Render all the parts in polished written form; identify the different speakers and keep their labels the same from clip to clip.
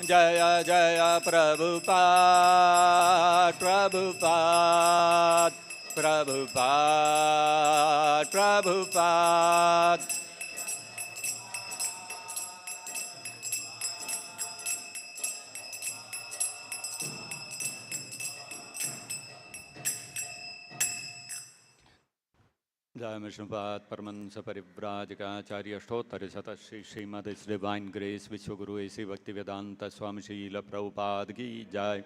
Speaker 1: Jaya Jaya Prabhupada, Prabhupada, Prabhupada, Prabhupada. Jai Vishnupada Paramahansa Parivrajaka Acharya Ashtottara Shata Shri Srimad His Divine Grace Vishwaguru A.C. Bhaktivedanta Swami Srila Prabhupada Ki Jai.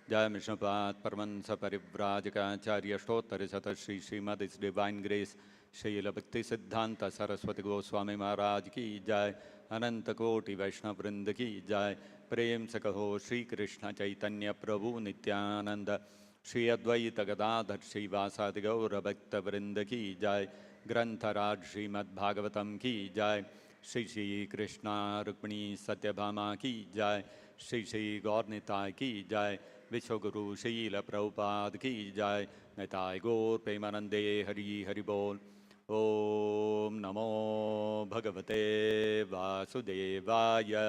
Speaker 1: Jai Vishnupada Paramahansa Parivrajaka Acharya Ashtottara Shata Shri Srimad His Divine Grace Srila Bhakti Siddhanta Saraswati Goswami Maharaj Ki Jai. Ananta Koti Vaishnava Vrinda Ki Jai. Prem Sakaho Śrī Krishna Caitanya Prabhu Nityananda Shri Advaita Gadadhar Shri Vasadi Gaura Bhakta Vrinda Ki Jai. Grantharaj Srimad Bhagavatam Ki Jai. Shri Shri Krishna Rukmini Satyabhama Ki Jai. Shri Shri Gaurnitai Ki Jai. Vishwaguru Srila Prabhupada Ki Jai. Nitai Gaur Premanande Hari Hari Bol. Om Namo Bhagavate Vasudevaya.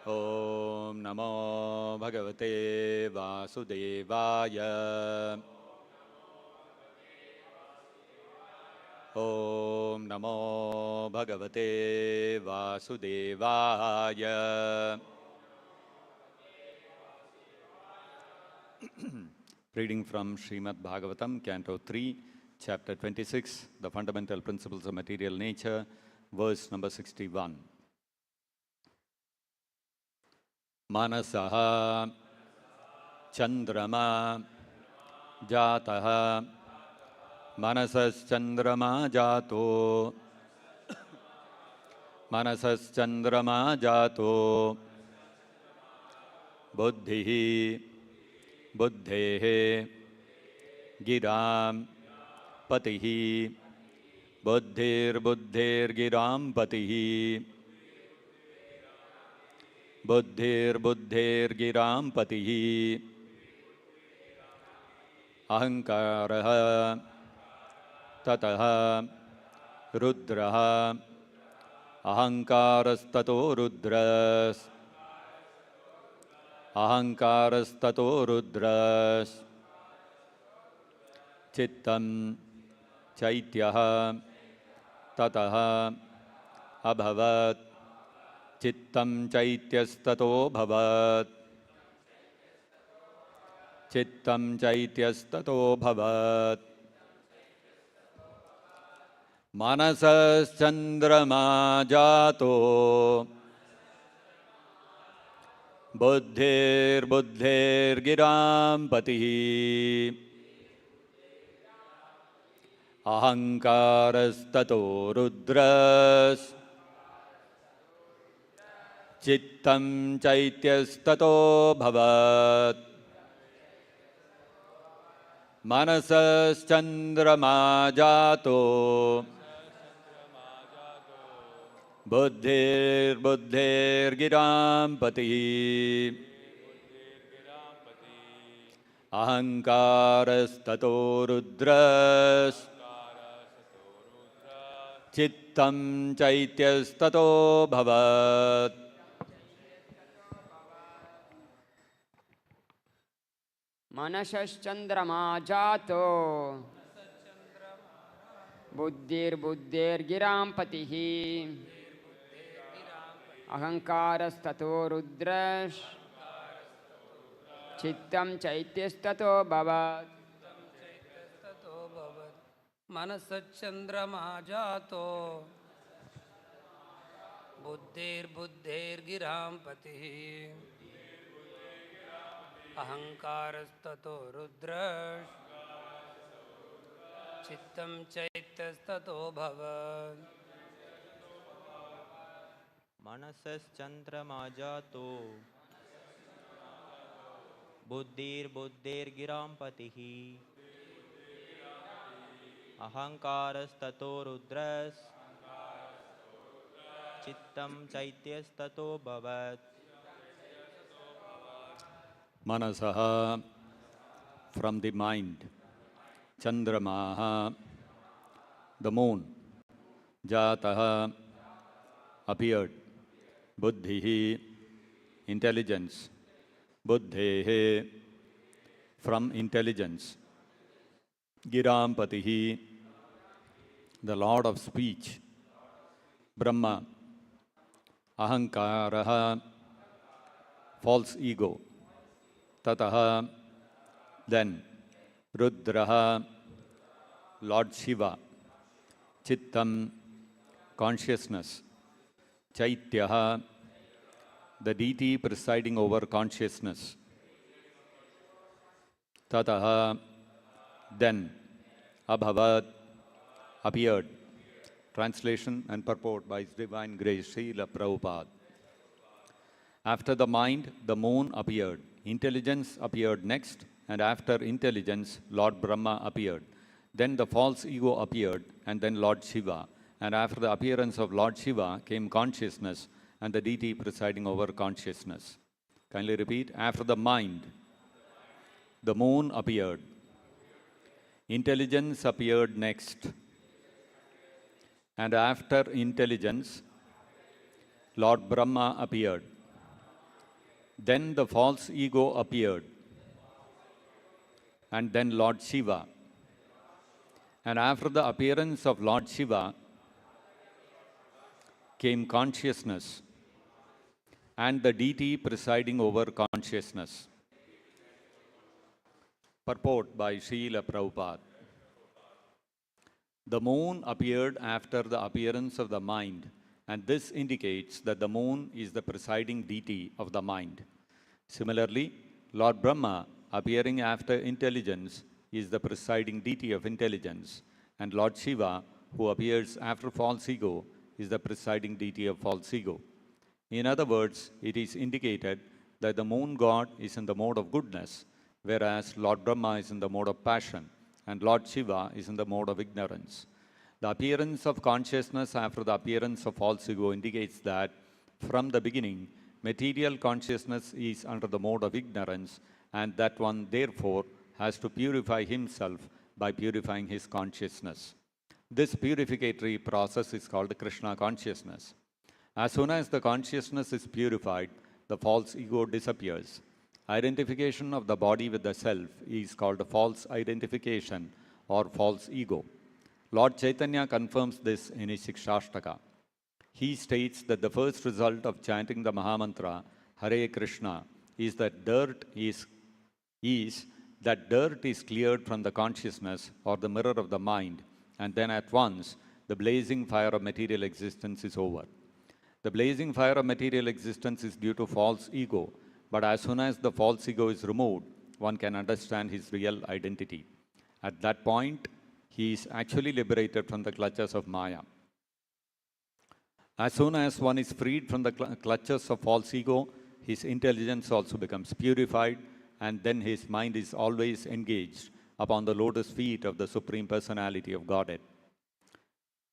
Speaker 1: Om Namo Bhagavate Vasudevaya. Om Namo Bhagavate Vasudevaya. Reading from Srimad Bhagavatam, Canto 3, Chapter 26, The Fundamental Principles of Material Nature, verse number 61. Manasaha Chandrama Jataha Manasas Chandrama Jato Manasas Chandrama Jato Buddhihi Buddhehe Giram Patihi Buddhir Buddhir Giram Patihi Buddhir Buddhir Giram Patihi Ahankaraha Tataha Rudraha Ahankarastato Rudras Ahankarastato Rudras Chittam Chaityaha Tataha Abhavat Chittam Chaityastato Bhavat Chittam Chaityastato Bhavat Manasas Chandrama Jato Buddhir Buddhir Giram Patihi Ahankarastato Rudras Chittam Chaityastato Bhavat Manasas Chandrama Jato Buddhir Buddhir Giram Patihi Ahankarastato Rudras Chittam Chaityastato Bhavat
Speaker 2: Manashaschandrama Jato Buddhir Buddhir Giram Patihi Ahankarastato Rudras Chittam Chaityastato Bhavat
Speaker 3: Manasachandrama Jato Buddhir Buddhir Giram Patihi Ahankarastato Rudras Chittam Chaityastato Bhavat
Speaker 4: Manasas Chandrama Jato Buddhir Buddhir Giram Patihi Ahankarastato Rudras Chittam Chaityastato Bhavat
Speaker 1: Manasaha, from the mind. Chandramaha, the moon. Jataha, appeared. Buddhihi, intelligence. Buddhehe, from intelligence. Girampatihi, the Lord of speech. Brahma, ahaṁkaraha, false ego. Tataha, then. Rudraha, Lord Shiva. Chittam, consciousness. Chaityaha, the deity presiding over consciousness. Tataha, then. Abhavat, appeared. Translation and purport by His Divine Grace, Srila Prabhupada. After the mind, the moon appeared. Intelligence appeared next, and after intelligence, Lord Brahma appeared. Then the false ego appeared, and then Lord Shiva. And after the appearance of Lord Shiva came consciousness and the deity presiding over consciousness. Kindly repeat. After the mind, the moon appeared. Intelligence appeared next. And after intelligence, Lord Brahma appeared. Then the false ego appeared. And then Lord Shiva. And after the appearance of Lord Shiva came consciousness and the deity presiding over consciousness. Purport by Srila Prabhupada. The moon appeared after the appearance of the mind, and this indicates that the moon is the presiding deity of the mind. Similarly, Lord Brahma, appearing after intelligence, is the presiding deity of intelligence, and Lord Shiva, who appears after false ego, is the presiding deity of false ego. In other words, it is indicated that the moon god is in the mode of goodness, whereas Lord Brahma is in the mode of passion, and Lord Shiva is in the mode of ignorance. The appearance of consciousness after the appearance of false ego indicates that from the beginning, material consciousness is under the mode of ignorance, and that one therefore has to purify himself by purifying his consciousness. This purificatory process is called Krishna consciousness. As soon as the consciousness is purified, the false ego disappears. Identification of the body with the self is called false identification or false ego. Lord Chaitanya confirms this in his Shikshashtaka. He states that the first result of chanting the Mahamantra, Hare Krishna, is that dirt is cleared from the consciousness or the mirror of the mind, and then at once the blazing fire of material existence is over. The blazing fire of material existence is due to false ego, but as soon as the false ego is removed, one can understand his real identity. At that point, he is actually liberated from the clutches of Maya. As soon as one is freed from the clutches of false ego, his intelligence also becomes purified, and then his mind is always engaged upon the lotus feet of the Supreme Personality of Godhead.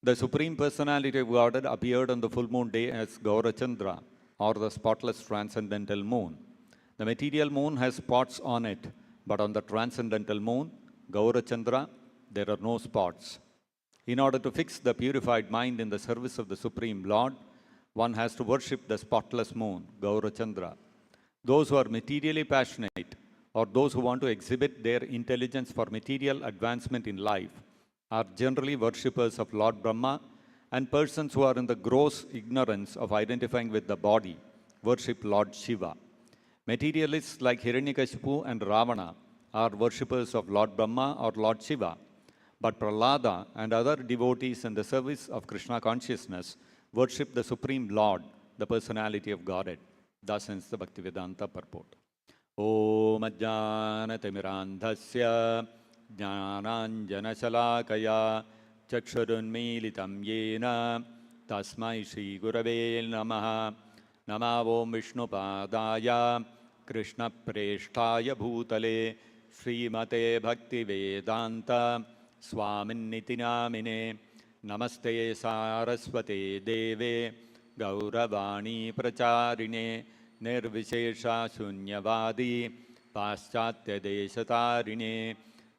Speaker 1: The Supreme Personality of Godhead appeared on the full moon day as Gaurachandra, or the spotless transcendental moon. The material moon has spots on it, but on the transcendental moon, Gaurachandra, there are no spots. In order to fix the purified mind in the service of the Supreme Lord, one has to worship the spotless moon, Gaurachandra. Those who are materially passionate, or those who want to exhibit their intelligence for material advancement in life, are generally worshippers of Lord Brahma, and persons who are in the gross ignorance of identifying with the body worship Lord Shiva. Materialists like Hiranyakashipu and Ravana are worshippers of Lord Brahma or Lord Shiva, but Prahlada and other devotees in the service of Krishna consciousness worship the Supreme Lord, the Personality of Godhead. Thus ends the Bhaktivedanta purport. Om Ajnanatimirandhasya Jnananjanashalakaya Chakshurunmilitam Yena Tasmai Shri Gurave Namaha Namo Vishnupadaya Krishna Preshtaya Bhutale Srimate Bhaktivedanta Swaminiti Namine Namaste Saraswate Deve Gauravani Pracharine Nirvishesha Shunyavadi Paschatya Deshatarine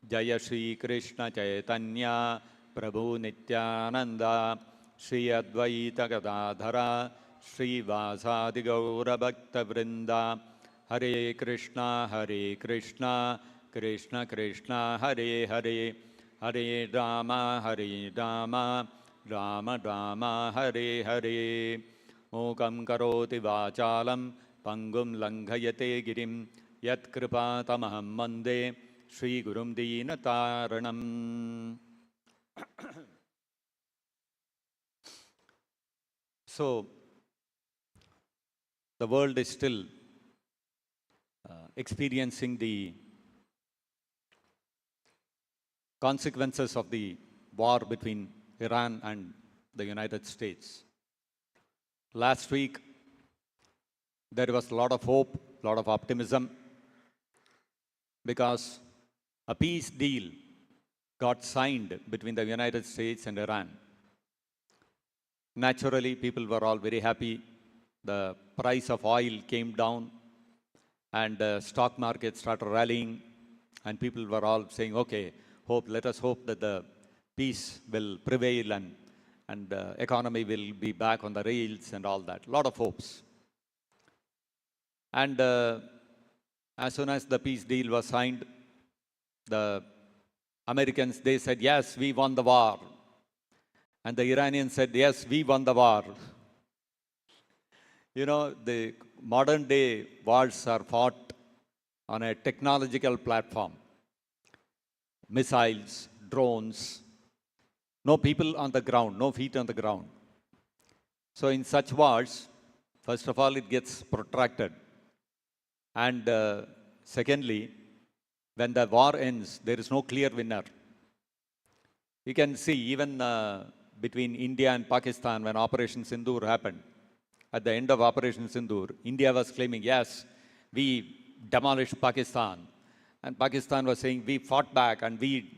Speaker 1: Jaya Shri Krishna Caitanya Prabhu Nityananda Śrī Advaita Gadadhara Śrī Vasadi Gaura Bhakta Vrinda Hare Krishna Krishna Krishna Hare Hare Hare Rama Rama Rama Hare Hare Mukam Karoti Vachalam Pangum Langhayate Girim Yat Kripatamaham Vande Shri Gurum Dīnataranam. So, the world is still experiencing the consequences of the war between Iran and the United States. Last week, there was a lot of hope, a lot of optimism, because a peace deal got signed between the United States and Iran. Naturally, people were all very happy. The price of oil came down and the stock market started rallying, and people were all saying, okay, let us hope that the peace will prevail and the economy will be back on the rails and all that. A lot of hopes. And as soon as the peace deal was signed, the Americans, they said, yes, we won the war. And the Iranians said, yes, we won the war. You know, the modern day wars are fought on a technological platform. Missiles, drones, no people on the ground, no feet on the ground. So in such wars, first of all, it gets protracted. And secondly, when the war ends, there is no clear winner. You can see even between India and Pakistan, when Operation Sindoor happened, at the end of Operation Sindoor, India was claiming, yes, we demolished Pakistan. And Pakistan was saying, we fought back and we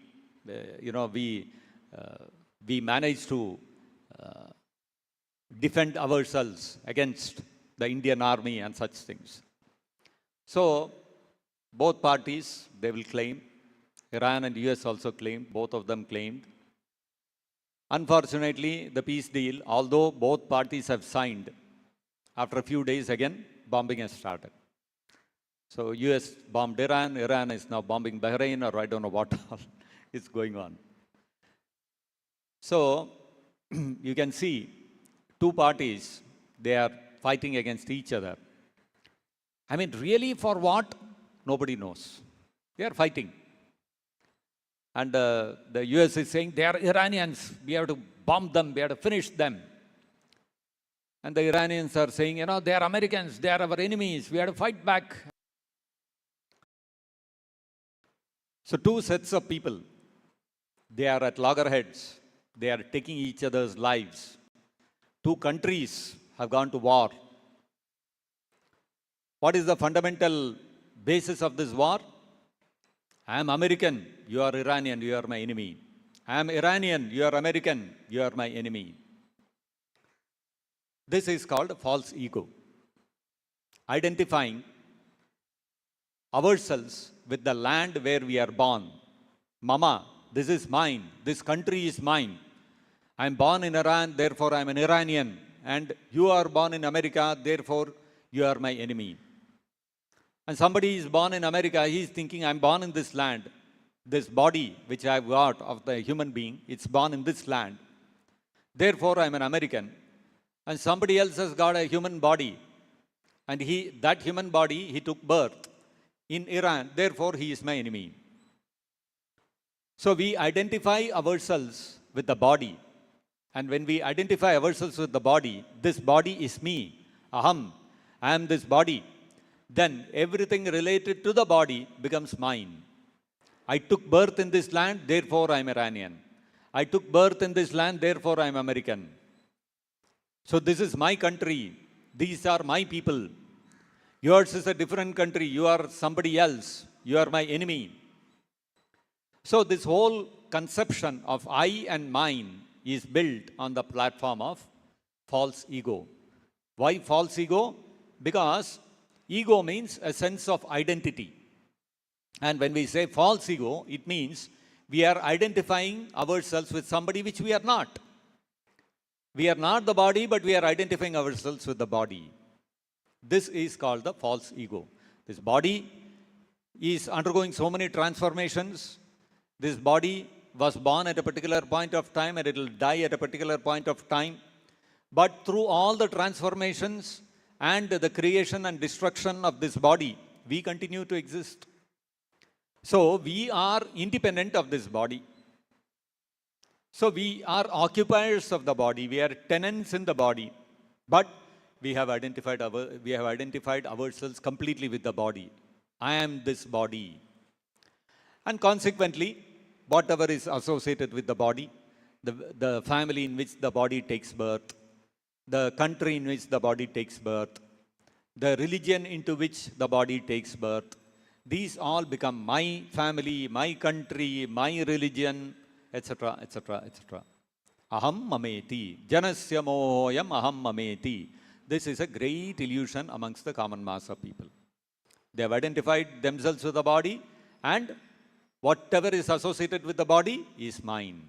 Speaker 1: managed to defend ourselves against the Indian army and such things. So, both parties, they will claim. Iran and US also claimed, both of them claimed. Unfortunately, the peace deal, although both parties have signed, after a few days again, bombing has started. So, US bombed Iran, Iran is now bombing Bahrain, or I don't know what all is going on. So, you can see two parties, they are fighting against each other. I mean, really for what? Nobody knows. They are fighting. And the US is saying, they are Iranians, we have to bomb them, we have to finish them. And the Iranians are saying, you know, they are Americans, they are our enemies, we have to fight back. So two sets of people, they are at loggerheads, they are taking each other's lives. Two countries have gone to war. What is the fundamental basis of this war? I am American, you are Iranian, you are my enemy. I am Iranian, you are American, you are my enemy. This is called false ego. Identifying ourselves with the land where we are born. Mama, this is mine, this country is mine. I am born in Iran, therefore I am an Iranian. And you are born in America, therefore you are my enemy. And somebody is born in America, he is thinking, I am born in this land. This body which I have got of the human being, it's born in this land. Therefore, I am an American. And somebody else has got a human body. And that human body, he took birth in Iran. Therefore, he is my enemy. So we identify ourselves with the body. And when we identify ourselves with the body, this body is me. Ahaṁ. I am this body. Then everything related to the body becomes mine. I took birth in this land, therefore I am Iranian. I took birth in this land, therefore I am American. So this is my country. These are my people. Yours is a different country. You are somebody else. You are my enemy. So this whole conception of I and mine is built on the platform of false ego. Why false ego? Because ego means a sense of identity. And when we say false ego, it means we are identifying ourselves with somebody which we are not. We are not the body, but we are identifying ourselves with the body. This is called the false ego. This body is undergoing so many transformations. This body was born at a particular point of time and it will die at a particular point of time. But through all the transformations and the creation and destruction of this body, we continue to exist. So we are independent of this body. So we are occupiers of the body. We are tenants in the body. But we have identified ourselves completely with the body. I am this body. And consequently, whatever is associated with the body, the family in which the body takes birth, the country in which the body takes birth, the religion into which the body takes birth, these all become my family, my country, my religion, etc., etc., etc. Ahaṁ mameti. Janasya mohoyam ahaṁ mameti. This is a great illusion amongst the common mass of people. They have identified themselves with the body, and whatever is associated with the body is mine.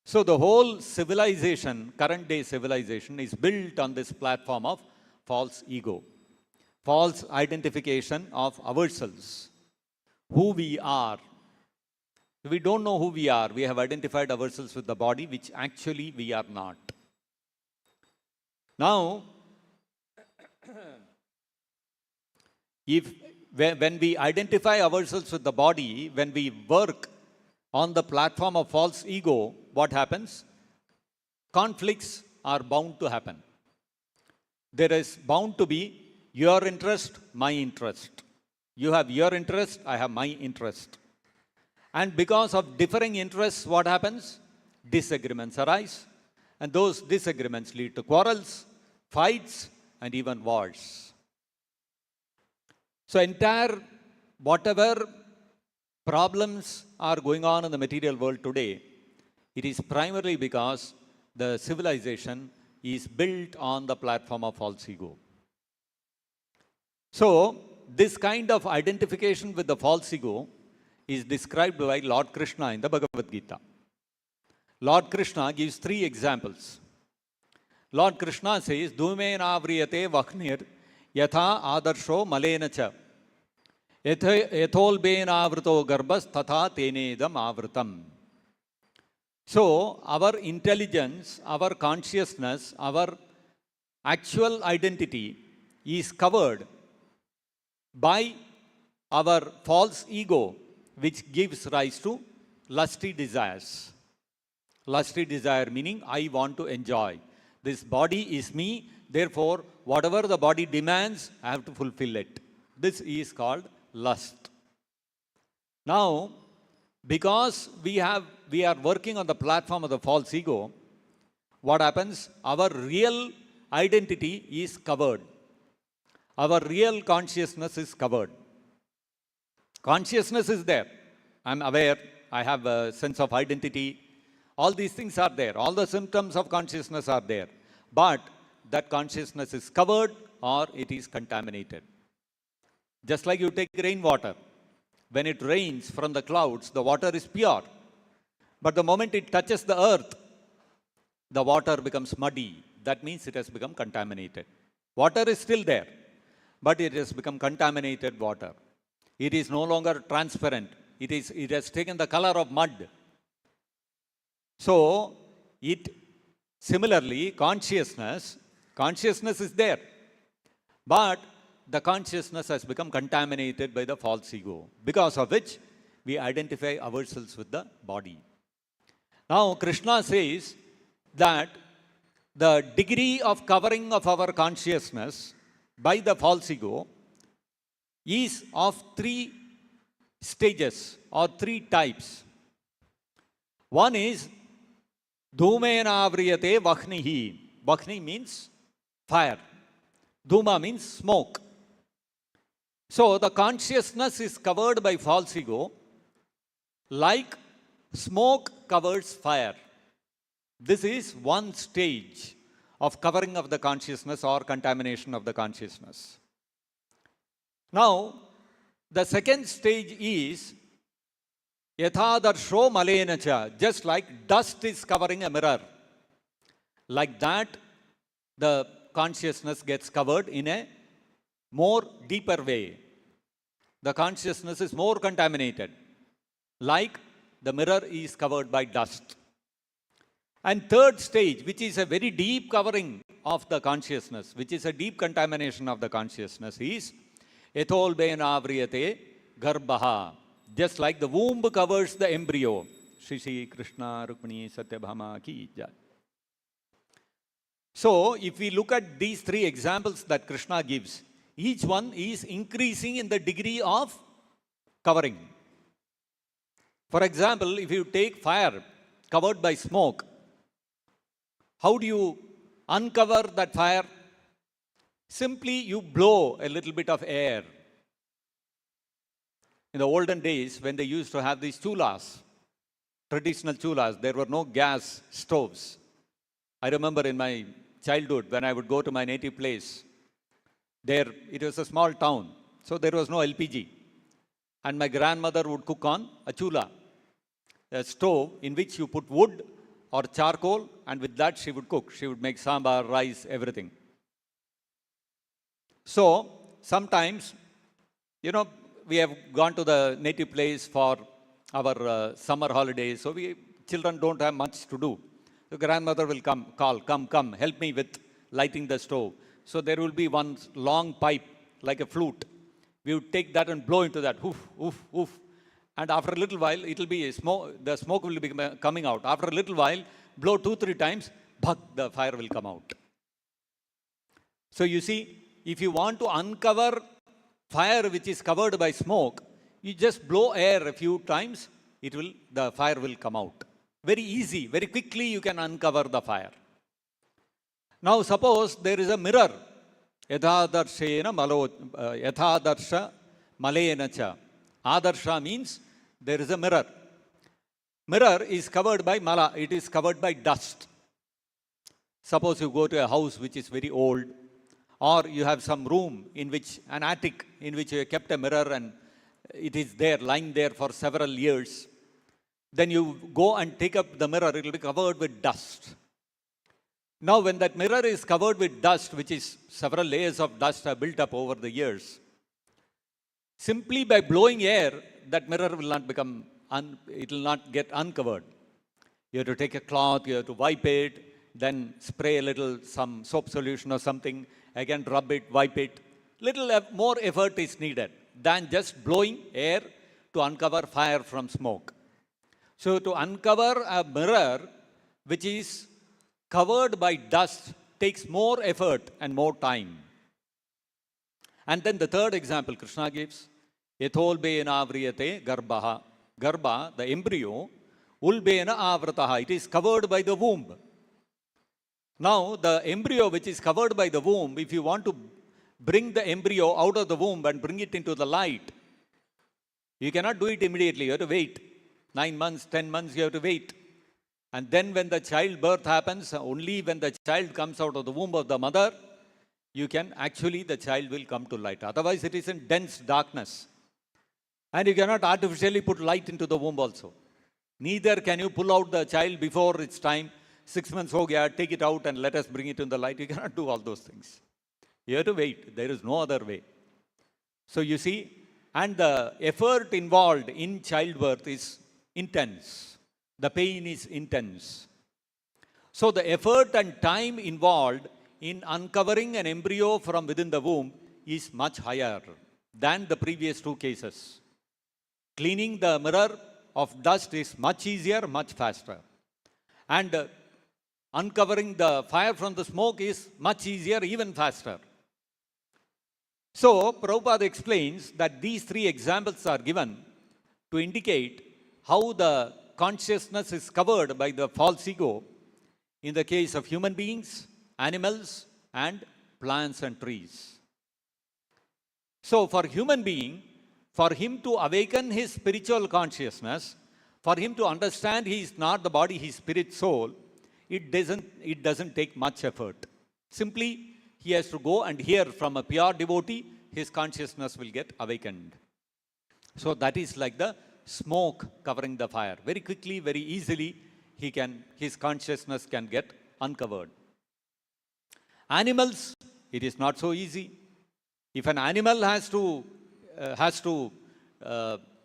Speaker 1: So the whole civilization, current day civilization, is built on this platform of false ego, false identification of ourselves, who we are. We don't know who we are. We have identified ourselves with the body, which actually we are not. Now, when we identify ourselves with the body, when we work on the platform of false ego, what happens? Conflicts are bound to happen. There is bound to be your interest, my interest. You have your interest, I have my interest. And because of differing interests, what happens? Disagreements arise. And those disagreements lead to quarrels, fights, and even wars. So whatever problems are going on in the material world today, it is primarily because the civilization is built on the platform of false ego. So, this kind of identification with the false ego is described by Lord Krishna in the Bhagavad-gītā. Lord Krishna gives 3 examples. Lord Krishna says, Dhume navriyate vakhnir yatha adarsho malena cha yatholbena avrito garbhas tatha tenedam avritam. So, our intelligence, our consciousness, our actual identity is covered by our false ego, which gives rise to lusty desires. Lusty desire meaning I want to enjoy. This body is me, therefore whatever the body demands, I have to fulfill it. This is called lust. Now, because we are working on the platform of the false ego, what happens? Our real identity is covered. Our real consciousness is covered. Consciousness is there. I'm aware. I have a sense of identity. All these things are there. All the symptoms of consciousness are there. But that consciousness is covered or it is contaminated. Just like you take rainwater. When it rains from the clouds, the water is pure. But the moment it touches the earth, the water becomes muddy. That means it has become contaminated. Water is still there, but it has become contaminated water. It is no longer transparent. It has taken the color of mud. So, similarly, consciousness is there. But the consciousness has become contaminated by the false ego, because of which we identify ourselves with the body. Now, Krishna says that the degree of covering of our consciousness by the false ego is of 3 stages or 3 types. One is Dhumena avriyate vakhnihi. Vakhni means fire. Dhuma means smoke. So the consciousness is covered by false ego like smoke covers fire. This is one stage of covering of the consciousness or contamination of the consciousness. Now, the second stage is Yathadarsho malenacha, just like dust is covering a mirror. like that the consciousness gets covered in a more deeper way. The consciousness is more contaminated, like the mirror is covered by dust. And third stage, which is a very deep covering of the consciousness, which is a deep contamination of the consciousness, is etholbena avriyate garbhaha. Just like the womb covers the embryo. Śrī Krishna Rukmini Satyabhama ki jai. So, if we look at these three examples that Krishna gives, each one is increasing in the degree of covering. For example, if you take fire covered by smoke, how do you uncover that fire? Simply you blow a little bit of air. In the olden days, when they used to have these chulas, traditional chulas, there were no gas stoves. I remember in my childhood, when I would go to my native place, there it was a small town, so there was no LPG. And my grandmother would cook on a chula, a stove in which you put wood or charcoal, and with that she would cook. She would make sambar, rice, everything. So, sometimes, we have gone to the native place for our summer holidays, so children don't have much to do. The grandmother will come, help me with lighting the stove. So there will be one long pipe, like a flute. We would take that and blow into that, woof, woof, woof. And after a little while, it will be the smoke will be coming out. After a little while, blow 2-3 times, bhag, the fire will come out. So you see, if you want to uncover fire which is covered by smoke, you just blow air a few times, the fire will come out. Very easy, very quickly you can uncover the fire. Now suppose there is a mirror. Yathadarshena yathadarsha malena cha. Adarsha means there is a mirror. Mirror is covered by mala, it is covered by dust. Suppose you go to a house which is very old, or you have some room an attic in which you have kept a mirror and it is there, lying there for several years. Then you go and take up the mirror, it will be covered with dust. Now when that mirror is covered with dust, which is several layers of dust are built up over the years, simply by blowing air, that mirror will not it will not get uncovered. You have to take a cloth, you have to wipe it, then spray a little some soap solution or something, again rub it, wipe it. Little more effort is needed than just blowing air to uncover fire from smoke. So to uncover a mirror which is covered by dust takes more effort and more time. And then the third example Krishna gives, Yatholbena avriyate garbhaha. Garbha, the embryo, ulbena avrataha. It is covered by the womb. Now the embryo which is covered by the womb, if you want to bring the embryo out of the womb and bring it into the light, you cannot do it immediately. You have to wait. 9 months, 10 months, you have to wait. And then when the childbirth happens, only when the child comes out of the womb of the mother, the child will come to light. Otherwise, it is in dense darkness. And you cannot artificially put light into the womb also. Neither can you pull out the child before its time. 6 months ho gaya, take it out and let us bring it in the light. You cannot do all those things. You have to wait. There is no other way. So you see, and the effort involved in childbirth is intense. The pain is intense. So the effort and time involved in uncovering an embryo from within the womb is much higher than the previous two cases. Cleaning the mirror of dust is much easier, much faster. And uncovering the fire from the smoke is much easier, even faster. So, Prabhupada explains that these three examples are given to indicate how the consciousness is covered by the false ego in the case of human beings, animals, and plants and trees. So, for human being, for him to awaken his spiritual consciousness, for him to understand he is not the body, he is spirit, soul, it doesn't take much effort. Simply, he has to go and hear from a pure devotee, his consciousness will get awakened. So that is like the smoke covering the fire. Very quickly, very easily, his consciousness can get uncovered. Animals, it is not so easy. If an animal has to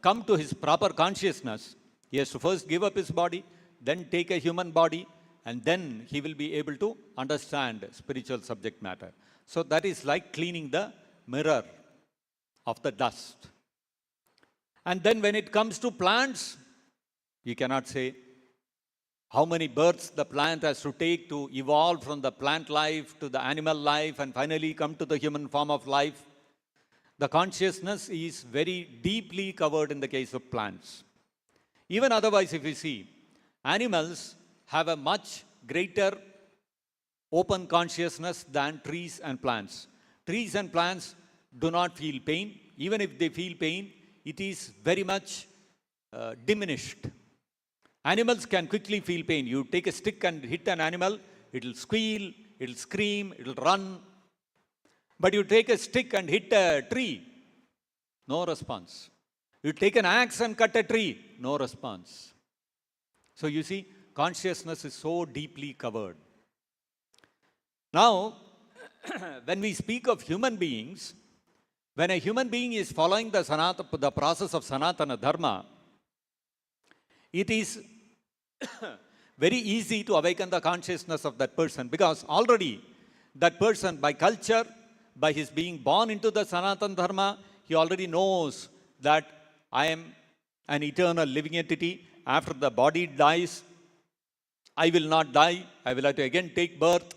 Speaker 1: come to his proper consciousness, he has to first give up his body, then take a human body, and then he will be able to understand spiritual subject matter. So that is like cleaning the mirror of the dust. And then when it comes to plants, you cannot say how many births the plant has to take to evolve from the plant life to the animal life and finally come to the human form of life. The consciousness is very deeply covered in the case of plants. Even otherwise, if you see, animals have a much greater open consciousness than trees and plants. Trees and plants do not feel pain. Even if they feel pain, it is very much diminished. Animals can quickly feel pain. You take a stick and hit an animal, it will squeal, it will scream, it will run. But you take a stick and hit a tree, no response. You take an axe and cut a tree, no response. So you see, consciousness is so deeply covered. Now, when we speak of human beings, when a human being is following the process of Sanatana Dharma, it is very easy to awaken the consciousness of that person, because already that person, by culture, by his being born into the Sanatana Dharma, he already knows that I am an eternal living entity. After the body dies, I will not die. I will have to again take birth.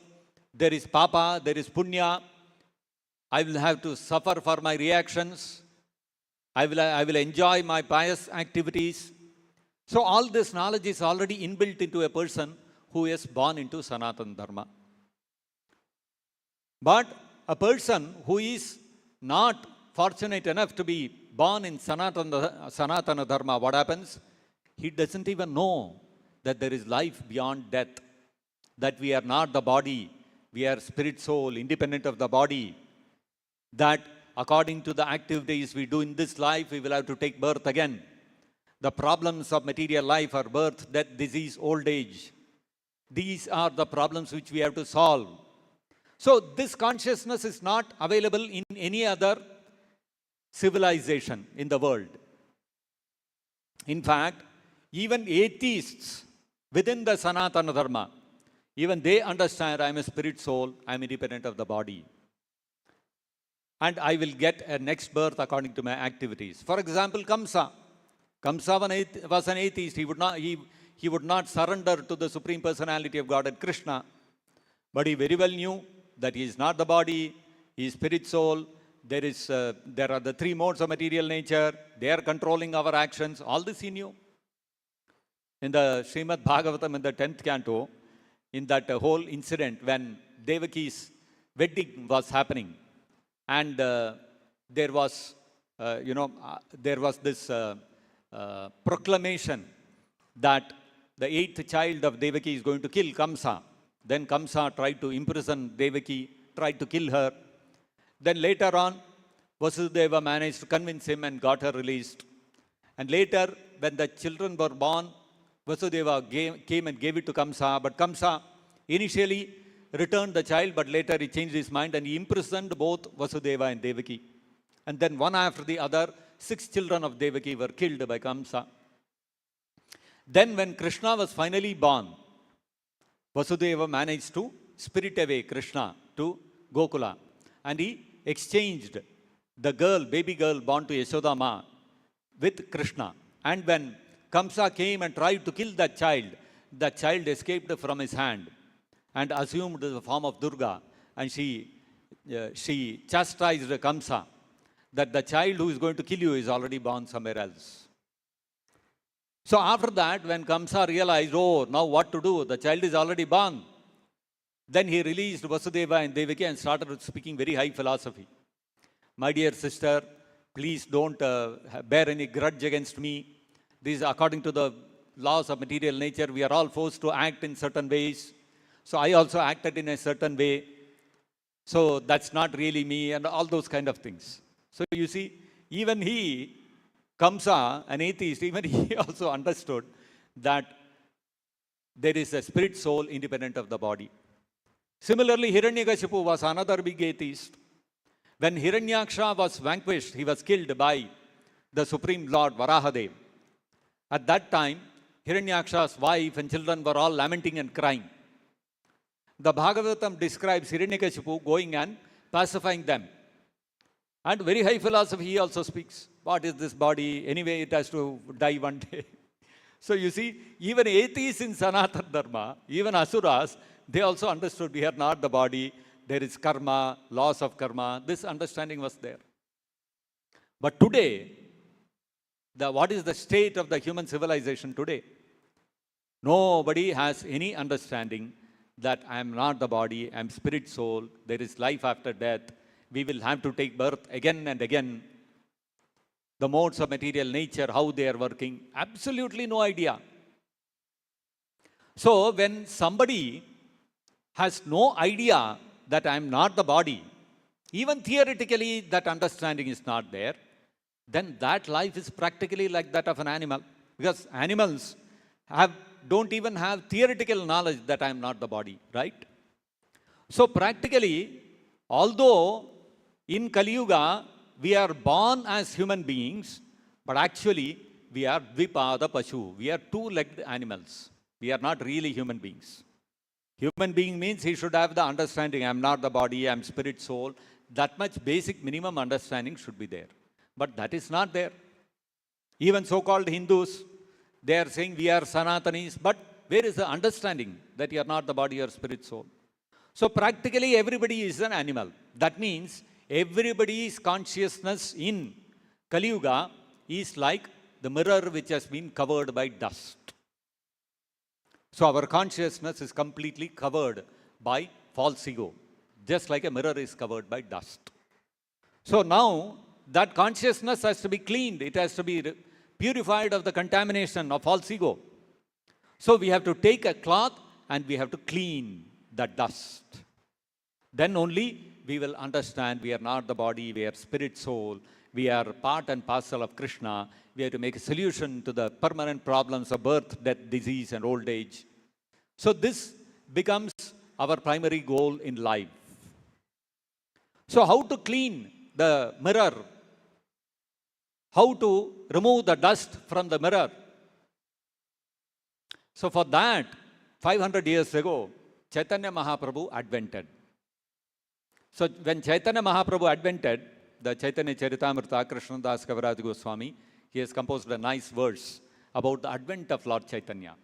Speaker 1: There is papa, there is punya. I will have to suffer for my reactions. I will enjoy my pious activities. So all this knowledge is already inbuilt into a person who is born into Sanatana Dharma. But a person who is not fortunate enough to be born in Sanatana Dharma, what happens? He doesn't even know that there is life beyond death, that we are not the body, we are spirit soul, independent of the body, that according to the activities we do in this life, we will have to take birth again. The problems of material life are birth, death, disease, old age. These are the problems which we have to solve. So this consciousness is not available in any other civilization in the world. In fact, even atheists within the Sanatana Dharma, even they understand I am a spirit soul, I am independent of the body. And I will get a next birth according to my activities. For example, Kamsa. Kamsa was an atheist. He would not surrender to the Supreme Personality of Godhead, Krishna. But he very well knew that he is not the body, he is spirit soul. There are the three modes of material nature. They are controlling our actions. All this he knew. In the Srimad Bhagavatam, in the 10th canto, in that whole incident when Devaki's wedding was happening, and there was this proclamation that the 8th child of Devaki is going to kill Kamsa. Then Kamsa tried to imprison Devaki, tried to kill her. Then later on, Vasudeva managed to convince him and got her released. And later, when the children were born, Vasudeva came and gave it to Kamsa. But Kamsa initially returned the child, but later he changed his mind and he imprisoned both Vasudeva and Devaki. And then one after the other, 6 children of Devaki were killed by Kamsa. Then when Krishna was finally born, Vasudeva managed to spirit away Krishna to Gokula. And he exchanged the baby girl born to Yashoda Ma with Krishna. And when Kamsa came and tried to kill that child escaped from his hand and assumed the form of Durga. And she chastised Kamsa that the child who is going to kill you is already born somewhere else. So after that, when Kamsa realized, oh, now what to do? The child is already born. Then he released Vasudeva and Devaki and started speaking very high philosophy. My dear sister, please don't bear any grudge against me. This is according to the laws of material nature. We are all forced to act in certain ways. So I also acted in a certain way. So that's not really me, and all those kind of things. So you see, even he, Kamsa, an atheist, even he also understood that there is a spirit soul independent of the body. Similarly, Hiranyakashipu was another big atheist. When Hiranyaksha was vanquished, he was killed by the Supreme Lord Varahadev. At that time, Hiranyaksha's wife and children were all lamenting and crying. The Bhagavatam describes Hiranyakashipu going and pacifying them. And very high philosophy he also speaks. What is this body? Anyway, it has to die one day. So you see, even atheists in Sanatana Dharma, even Asuras, they also understood we are not the body. There is karma, laws of karma. This understanding was there. But today, what is the state of the human civilization today? Nobody has any understanding that I am not the body, I am spirit soul, there is life after death, we will have to take birth again and again. The modes of material nature, how they are working, absolutely no idea. So when somebody has no idea that I am not the body, even theoretically that understanding is not there, then that life is practically like that of an animal. Because animals don't even have theoretical knowledge that I am not the body, right? So practically, although in Kali Yuga, we are born as human beings, but actually we are Dvipada Pashu. We are two-legged animals. We are not really human beings. Human being means he should have the understanding, I am not the body, I am spirit, soul. That much basic minimum understanding should be there. But that is not there. Even so-called Hindus, they are saying we are Sanatanis, but where is the understanding that you are not the body or spirit, soul? So practically everybody is an animal. That means everybody's consciousness in Kali Yuga is like the mirror which has been covered by dust. So our consciousness is completely covered by false ego, just like a mirror is covered by dust. So now that consciousness has to be cleaned. It has to be purified of the contamination of false ego. So we have to take a cloth and we have to clean the dust. Then only we will understand we are not the body, we are spirit, soul, we are part and parcel of Krishna. We have to make a solution to the permanent problems of birth, death, disease and old age. So this becomes our primary goal in life. So how to clean the mirror? How to remove the dust from the mirror? So for that, 500 years ago, Chaitanya Mahāprabhu advented. So when Chaitanya Mahāprabhu advented, the Chaitanya Charitamrita, Krishna Das Kaviraj Goswami, he has composed a nice verse about the advent of Lord Chaitanya.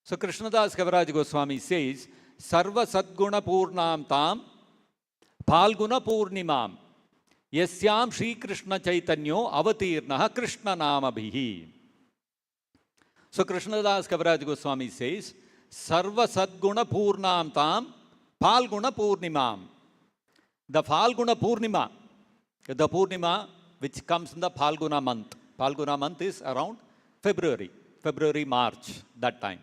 Speaker 1: So Krishna Das Kaviraj Goswami says, Sarva Sadguna Purnam Tam Phalguna Purnimam Yasyam Śrī Caitanya Avatirnaha Kṛṣṇa Namabhihi. So Krishna Das Kaviraj Goswami says, Sarva Sadguna Purnam Tam Phalguna Purnimam. The Phalguna Purnima, the Purnima which comes in the Phalguna month. Phalguna month is around February, March, that time.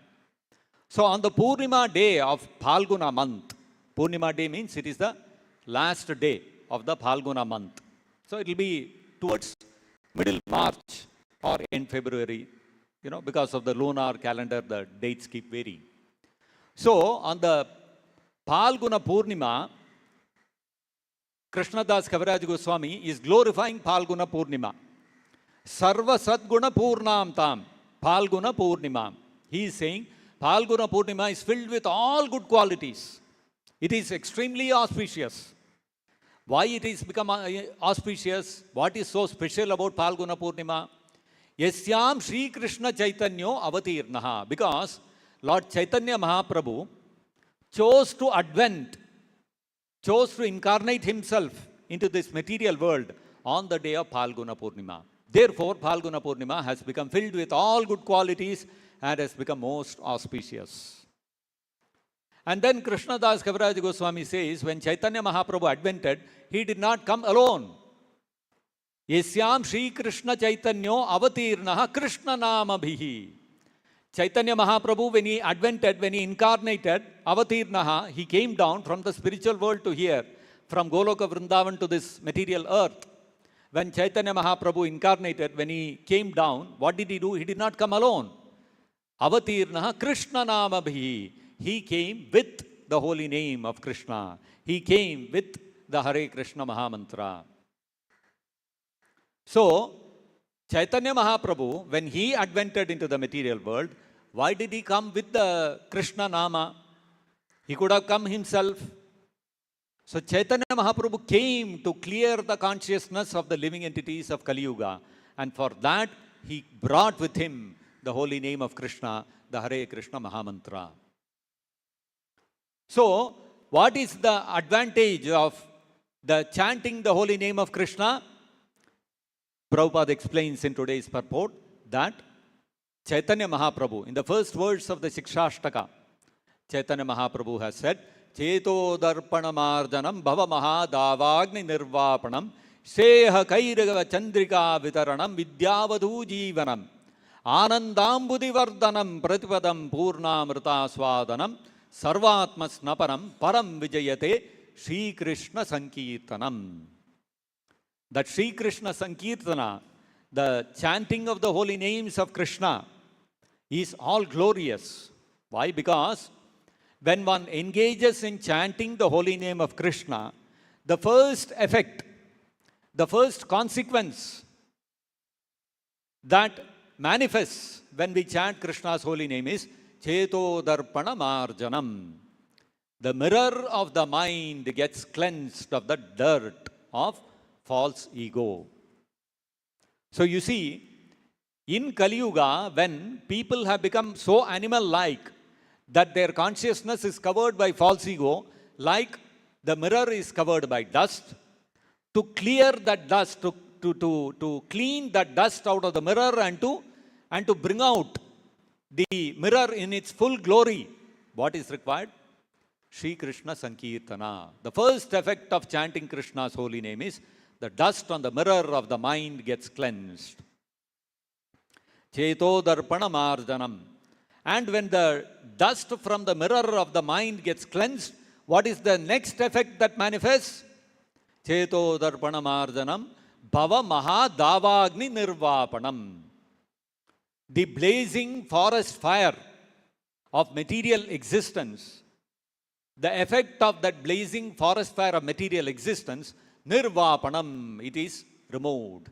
Speaker 1: So on the Purnima day of Phalguna month, Purnima day means it is the last day of the Phalguna month. So it will be towards middle March or end February, because of the lunar calendar, the dates keep varying. So on the Phalguna Purnima, Krishna Das Kaviraj Goswami is glorifying Phalguna Purnima. Sarva Sadguna Purnam Tam Phalguna Purnima. He is saying Phalguna Purnima is filled with all good qualities. It is extremely auspicious. Why it is become auspicious? What is so special about Phalguna Purnima? Yasyam Śrī Caitanya Avatirnaha. Because Lord Chaitanya Mahāprabhu chose to advent, chose to incarnate himself into this material world on the day of Phalguna Purnima. Therefore, Phalguna Purnima has become filled with all good qualities and has become most auspicious. And then Krishna Das Kaviraj Goswami says, when Chaitanya Mahāprabhu advented, he did not come alone. Yasyam Śrī Caitanya Avatirnaha Kṛṣṇa Namabhihi. Chaitanya Mahāprabhu, when he advented, when he incarnated, Avatirnaha, he came down from the spiritual world to here, from Goloka Vrindavan to this material earth. When Chaitanya Mahāprabhu incarnated, when he came down, what did he do? He did not come alone. avatirnaha Krishna namabhi. He came with the holy name of Krishna. He came with the Hare Krishna Mahāmantra. So, Chaitanya Mahaprabhu, when he advented into the material world, why did he come with the Krishna Nama? He could have come himself. So Chaitanya Mahaprabhu came to clear the consciousness of the living entities of Kali Yuga. And for that, he brought with him the holy name of Krishna, the Hare Krishna Mahāmantra. So, what is the advantage of the chanting the holy name of Krishna? Prabhupada explains in today's purport that Chaitanya Mahaprabhu, in the first verse of the Shikshashtaka, Chaitanya Mahaprabhu has said, Cheto darpanamarjanam bhava mahadavagni nirvapanam seha kairava chandrika vitaranam vidyavadhu jivanam anandambudhi vardhanam pratipadam purnamrita swadanam sarvatma snapanam param vijayate Śrī Krishna Sankirtanam. That Śrī Krishna Sankirtana, the chanting of the holy names of Krishna, is all glorious. Why? Because when one engages in chanting the holy name of Krishna, the first effect, the first consequence that manifests when we chant Krishna's holy name is Cheto Darpana Marjanam. The mirror of the mind gets cleansed of the dirt of false ego. So you see, in Kali Yuga, when people have become so animal-like that their consciousness is covered by false ego, like the mirror is covered by dust, to clear that dust, to clean that dust out of the mirror and to bring out the mirror in its full glory, what is required? Śrī Krishna Sankirtana. The first effect of chanting Krishna's holy name is the dust on the mirror of the mind gets cleansed. Cheto darpana marjanam. And when the dust from the mirror of the mind gets cleansed, what is the next effect that manifests? Cheto darpana marjanam bhava mahadavagni nirvapanam. The blazing forest fire of material existence, the effect of that blazing forest fire of material existence, nirvapanam, it is removed.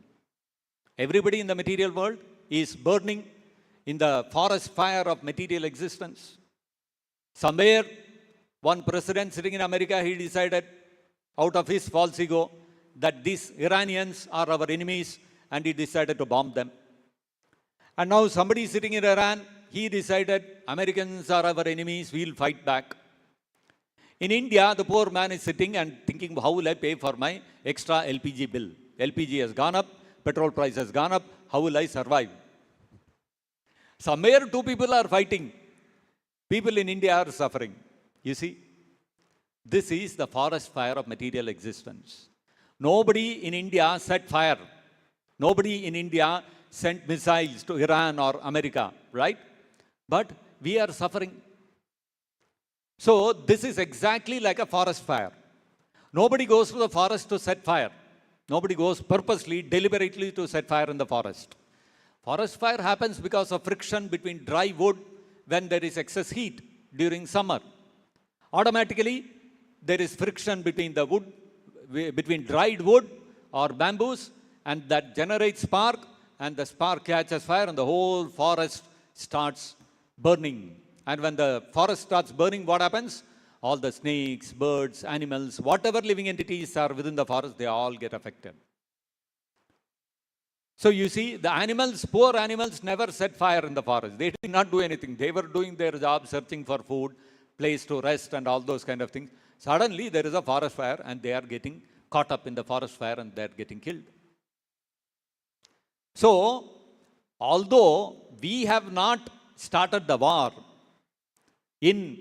Speaker 1: Everybody in the material world is burning in the forest fire of material existence. Somewhere, one president sitting in America, he decided out of his false ego that these Iranians are our enemies, and he decided to bomb them. And now somebody sitting in Iran, he decided Americans are our enemies, we'll fight back. In India, the poor man is sitting and thinking, how will I pay for my extra LPG bill? LPG has gone up, petrol price has gone up, how will I survive? Somewhere two people are fighting. People in India are suffering. You see, this is the forest fire of material existence. Nobody in India set fire. Nobody in India sent missiles to Iran or America, right? But we are suffering. So this is exactly like a forest fire. Nobody goes to the forest to set fire. Nobody goes purposely, deliberately to set fire in the forest. Forest fire happens because of friction between dry wood when there is excess heat during summer. Automatically, there is friction between the wood, between dried wood or bamboos, and that generates spark, and the spark catches fire and the whole forest starts burning. And when the forest starts burning, what happens? All the snakes, birds, animals, whatever living entities are within the forest, they all get affected. So you see, the animals, poor animals, never set fire in the forest. They did not do anything. They were doing their job, searching for food, place to rest, and all those kind of things. Suddenly, there is a forest fire, and they are getting caught up in the forest fire, and they are getting killed. So, although we have not started the war in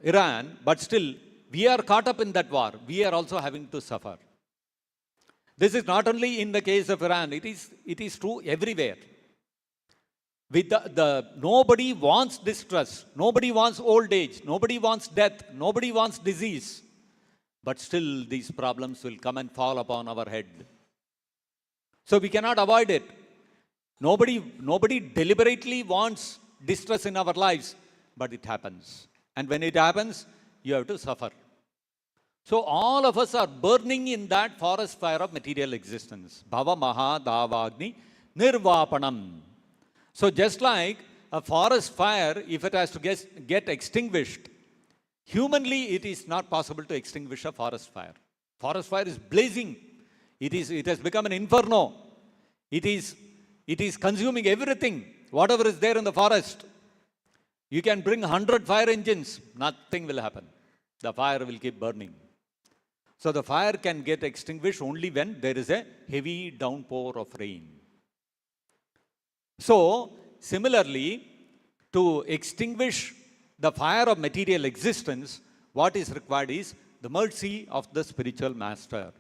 Speaker 1: Iran, but still, we are caught up in that war. We are also having to suffer. This is not only in the case of Iran, it is true everywhere. With nobody wants distress, nobody wants old age, nobody wants death, nobody wants disease. But still these problems will come and fall upon our head. So we cannot avoid it. Nobody deliberately wants distress in our lives, but it happens. And when it happens, you have to suffer. So all of us are burning in that forest fire of material existence. Bhava Maha Davagni Nirvapanam. So just like a forest fire, if it has to get extinguished, humanly it is not possible to extinguish a forest fire. Forest fire is blazing. It has become an inferno. It is consuming everything, whatever is there in the forest. You can bring 100 fire engines, nothing will happen. The fire will keep burning. So the fire can get extinguished only when there is a heavy downpour of rain. So similarly, to extinguish the fire of material existence, what is required is the mercy of the spiritual master.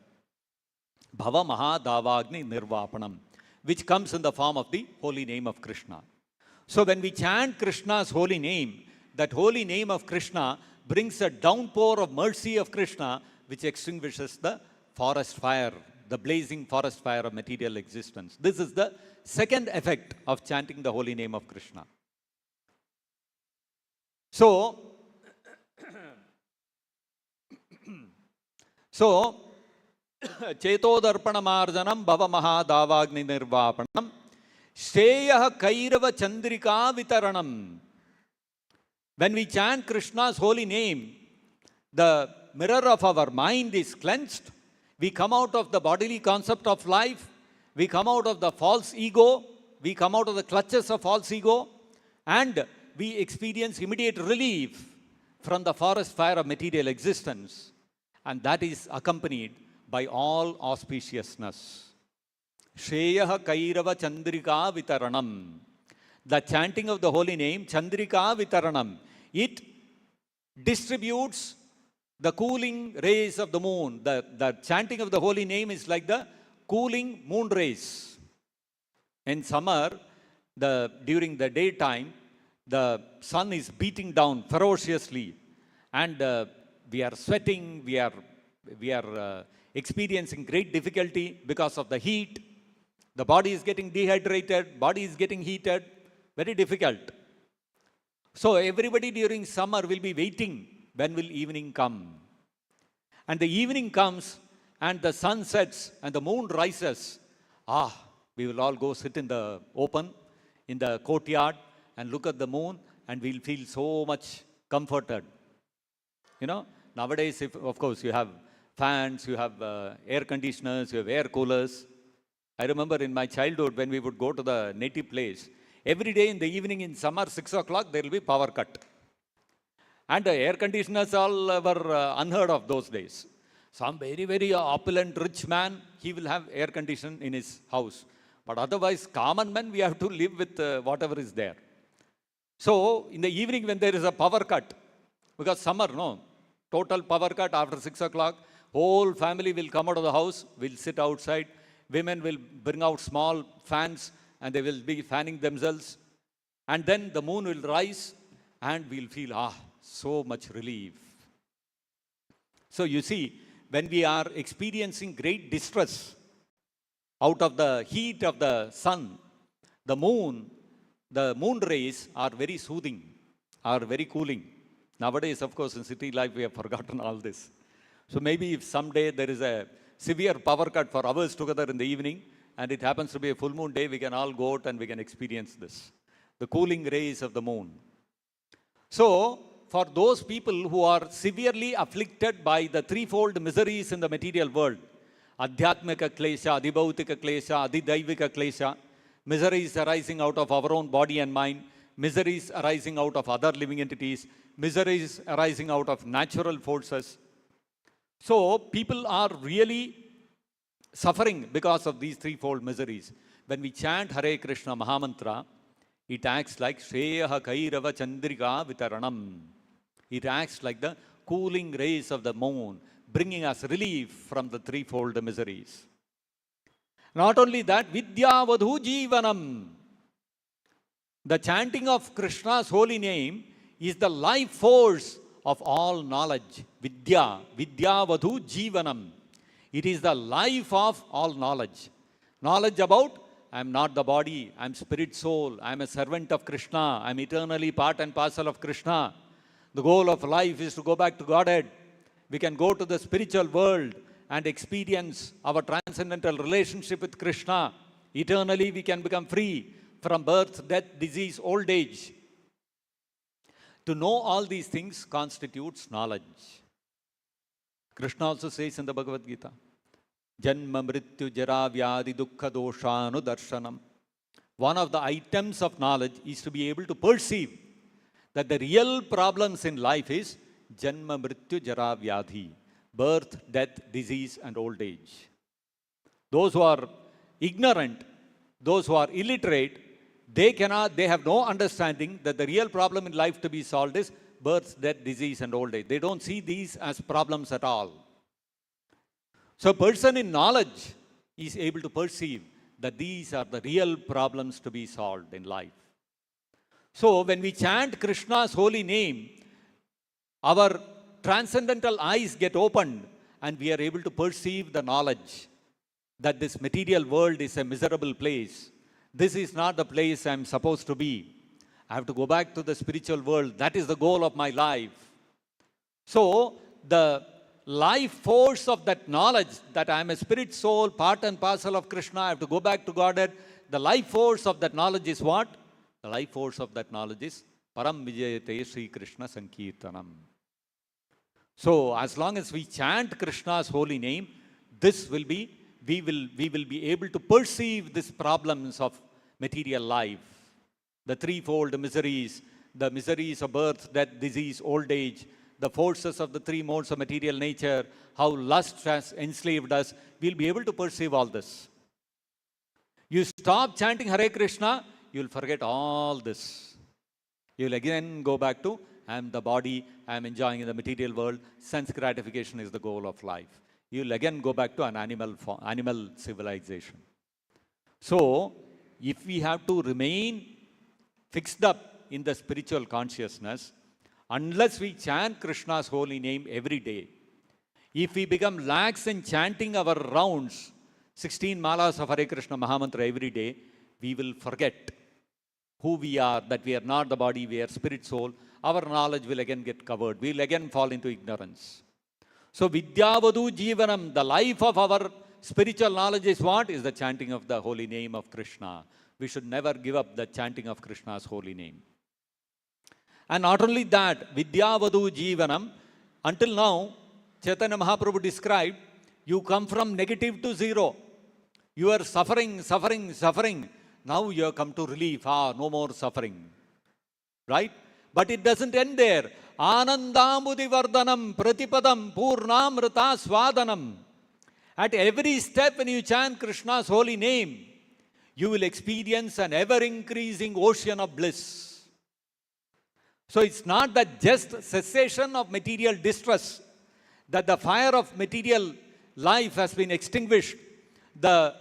Speaker 1: Bhava Maha Davagni Nirvapanam, which comes in the form of the holy name of Krishna. So when we chant Krishna's holy name, that holy name of Krishna brings a downpour of mercy of Krishna, which extinguishes the forest fire, the blazing forest fire of material existence. This is the second effect of chanting the holy name of Krishna. So Chetodarpanamarjanam Bhava Maha Davagni Nirvapanam Sheyah Kairava Chandrika Vitaranam. When we chant Krishna's holy name, the mirror of our mind is cleansed. We come out of the bodily concept of life. We come out of the false ego. We come out of the clutches of false ego. And we experience immediate relief from the forest fire of material existence. And that is accompanied by all auspiciousness. Sheyah Kairava Chandrika Vitaranam. The chanting of the holy name, Chandrika Vitaranam, it distributes the cooling rays of the moon. The chanting of the holy name is like the cooling moon rays. In summer, during the daytime, the sun is beating down ferociously, and we are sweating, we are experiencing great difficulty because of the heat. The body is getting dehydrated, body is getting heated, very difficult. So everybody during summer will be waiting, when will evening come? And the evening comes and the sun sets and the moon rises. We will all go sit in the open, in the courtyard, and look at the moon, and we'll feel so much comforted. You know, nowadays, of course, you have fans, you have air conditioners, you have air coolers. I remember in my childhood when we would go to the native place, every day in the evening in summer, 6 o'clock, there will be power cut. And the air conditioners all were unheard of those days. Some very, very opulent, rich man, he will have air condition in his house. But otherwise, common men, we have to live with whatever is there. So, in the evening when there is a power cut, because summer, no, total power cut after 6 o'clock, whole family will come out of the house, will sit outside. Women will bring out small fans and they will be fanning themselves. And then the moon will rise and we'll feel, so much relief. So you see, when we are experiencing great distress out of the heat of the sun, the moon rays are very soothing, are very cooling. Nowadays, of course, in city life, we have forgotten all this. So maybe if someday there is a severe power cut for hours together in the evening, and it happens to be a full moon day, we can all go out and we can experience this. The cooling rays of the moon. So, for those people who are severely afflicted by the threefold miseries in the material world, Adhyatmika Klesha, Adhibhautika Klesha, Adhidaivika Klesha, miseries arising out of our own body and mind, miseries arising out of other living entities, miseries arising out of natural forces. So, people are really suffering because of these threefold miseries. When we chant Hare Krishna Mahāmantra, it acts like Shreyaha Kairava Chandrika Vitaranam. It acts like the cooling rays of the moon, bringing us relief from the threefold miseries. Not only that, Vidya Vadhu Jivanam. The chanting of Krishna's holy name is the life force of all knowledge. Vidya Vadhu Jivanam. It is the life of all knowledge. Knowledge about I'm not the body, I'm spirit soul, I'm a servant of Krishna, I'm eternally part and parcel of Krishna. The goal of life is to go back to Godhead. We can go to the spiritual world and experience our transcendental relationship with Krishna. Eternally we can become free from birth, death, disease, old age. To know all these things constitutes knowledge. Krishna also says in the Bhagavad-gītā, Janma mrityu jara vyadi dukkha doshanu darshanam. One of the items of knowledge is to be able to perceive that the real problems in life is Janma mrityu jara vyadhi, birth, death, disease and old age. Those who are ignorant, those who are illiterate, they have no understanding that the real problem in life to be solved is birth, death, disease and old age. They don't see these as problems at all. So a person in knowledge is able to perceive that these are the real problems to be solved in life. So when we chant Krishna's holy name, our transcendental eyes get opened and we are able to perceive the knowledge that this material world is a miserable place. This is not the place I am supposed to be. I have to go back to the spiritual world. That is the goal of my life. So the life force of that knowledge that I am a spirit soul, part and parcel of Krishna, I have to go back to Godhead. The life force of that knowledge is what? The life force of that knowledge is Param Vijayate Śrī Krishna Sankirtanam. So as long as we chant Krishna's holy name, we will be able to perceive these problems of material life. The threefold miseries, the miseries of birth, death, disease, old age, the forces of the three modes of material nature, how lust has enslaved us, we'll be able to perceive all this. You stop chanting Hare Krishna, you'll forget all this. You'll again go back to, I am the body, I am enjoying in the material world, sense gratification is the goal of life. You'll again go back to an animal civilization. So, if we have to remain fixed up in the spiritual consciousness, unless we chant Krishna's holy name every day, if we become lax in chanting our rounds, 16 malas of Hare Kṛṣṇa Mahāmantra every day, we will forget who we are, that we are not the body, we are spirit soul. Our knowledge will again get covered. We will again fall into ignorance. So Vidyavadu Jivanam, the life of our spiritual knowledge is what? Is the chanting of the holy name of Krishna. We should never give up the chanting of Krishna's holy name. And not only that, Vidyavadu Jivanam, until now, Chaitanya Mahaprabhu described, you come from negative to zero. You are suffering, suffering, suffering. Now you have come to relief. No more suffering. Right? But it doesn't end there. Anandamudi Vardhanam Pratipadam Purnamrita Swadanam. At every step when you chant Krishna's holy name, you will experience an ever-increasing ocean of bliss. So it's not that just cessation of material distress, that the fire of material life has been extinguished. The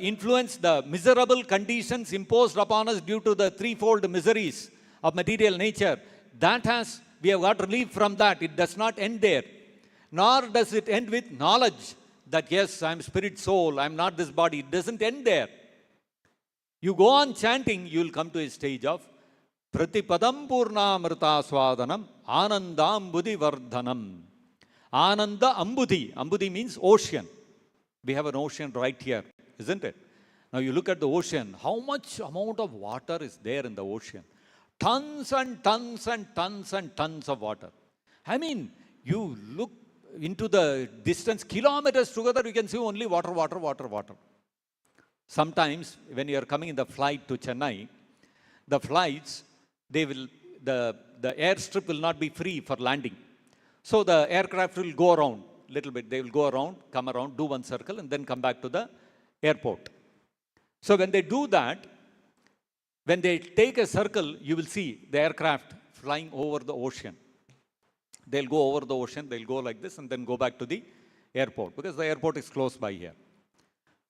Speaker 1: influence, the miserable conditions imposed upon us due to the threefold miseries of material nature, we have got relief from that. It does not end there. Nor does it end with knowledge that yes, I am spirit soul, I am not this body. It doesn't end there. You go on chanting, you will come to a stage of Pratipadam Purnamrita Swadanam Anandambudhi Vardhanam. Ananda Ambudhi. Ambudhi means ocean. We have an ocean right here, isn't it? Now you look at the ocean, how much amount of water is there in the ocean? Tons and tons and tons and tons of water. I mean, you look into the distance, kilometers together, you can see only water, water, water, water. Sometimes when you are coming in the flight to Chennai, the flights, the airstrip will not be free for landing. So the aircraft will go around a little bit. They will go around, come around, do one circle and then come back to the airport. So when they do that, when they take a circle, you will see the aircraft flying over the ocean. They'll go over the ocean, they'll go like this and then go back to the airport because the airport is close by here.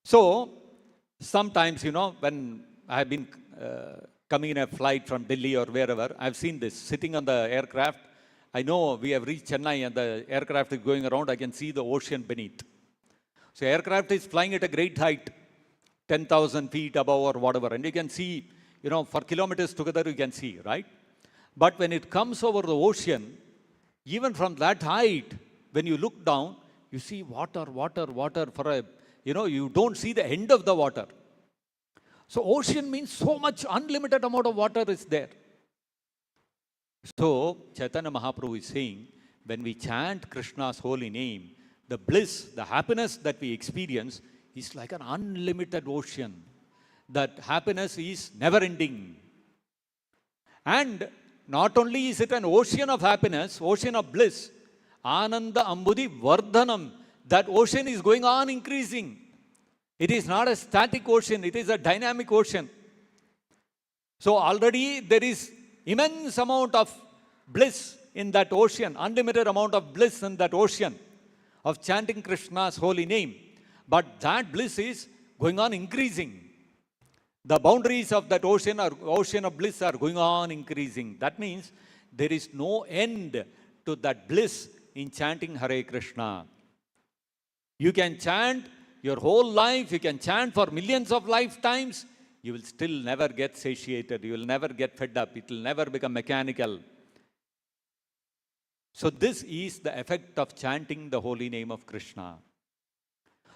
Speaker 1: So sometimes, when I have been coming in a flight from Delhi or wherever, I've seen this, sitting on the aircraft. I know we have reached Chennai and the aircraft is going around, I can see the ocean beneath. So aircraft is flying at a great height. 10,000 feet above or whatever, and you can see, for kilometers together you can see, right? But when it comes over the ocean, even from that height, when you look down, you see water for a, you don't see the end of the water. So ocean means so much unlimited amount of water is there. So Chaitanya Mahaprabhu is saying, when we chant Krishna's holy name, the bliss, the happiness that we experience is like an unlimited ocean. That happiness is never ending. And not only is it an ocean of happiness, ocean of bliss, Ananda Ambudi Vardhanam, that ocean is going on increasing. It is not a static ocean, it is a dynamic ocean. So already there is immense amount of bliss in that ocean, unlimited amount of bliss in that ocean of chanting Krishna's holy name. But that bliss is going on increasing. The boundaries of that ocean of bliss are going on increasing. That means there is no end to that bliss in chanting Hare Krishna. You can chant your whole life, you can chant for millions of lifetimes, you will still never get satiated, you will never get fed up, it will never become mechanical. So this is the effect of chanting the holy name of Krishna.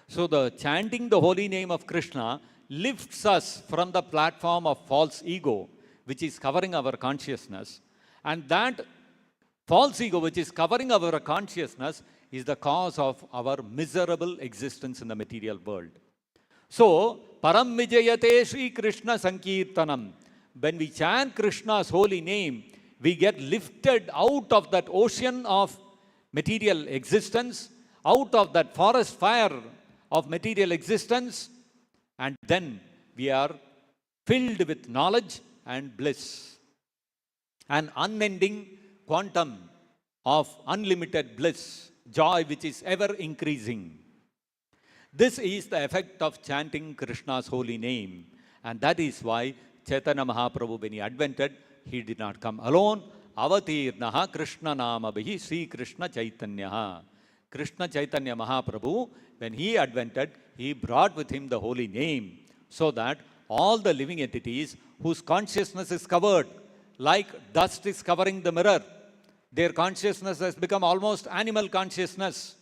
Speaker 1: So the chanting the holy name of Krishna lifts us from the platform of false ego, which is covering our consciousness. And that false ego, which is covering our consciousness, is the cause of our miserable existence in the material world. So, Param Vijayate Śrī Krishna Sankirtanam. When we chant Krishna's holy name, we get lifted out of that ocean of material existence, out of that forest fire of material existence, and then we are filled with knowledge and bliss. An unending quantum of unlimited bliss, joy which is ever increasing. This is the effect of chanting Krishna's holy name. And that is why Chaitanya Mahaprabhu, when he advented, he did not come alone. Avatirnaha Kṛṣṇa Nāmabhihi Śrī Caitanya Chaitanya. Krishna Chaitanya Mahaprabhu, when he advented, he brought with him the holy name, so that all the living entities whose consciousness is covered, like dust is covering the mirror, their consciousness has become almost animal consciousness.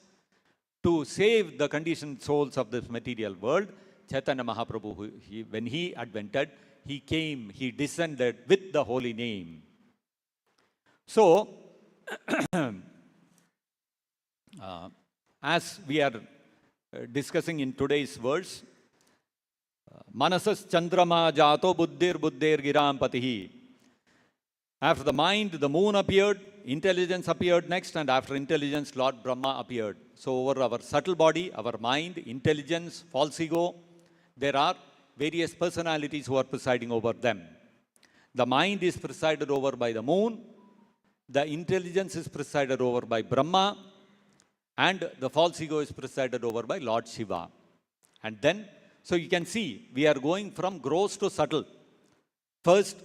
Speaker 1: To save the conditioned souls of this material world, Chaitanya Mahaprabhu, when he advented, he came, he descended with the holy name. So, as we are discussing in today's verse, Manasas Chandrama Jato Buddhir Giram Patihi. After the mind, the moon appeared, intelligence appeared next, and after intelligence, Lord Brahma appeared. So over our subtle body, our mind, intelligence, false ego, there are various personalities who are presiding over them. The mind is presided over by the moon, the intelligence is presided over by Brahma, and the false ego is presided over by Lord Shiva. And then, so you can see, we are going from gross to subtle. First,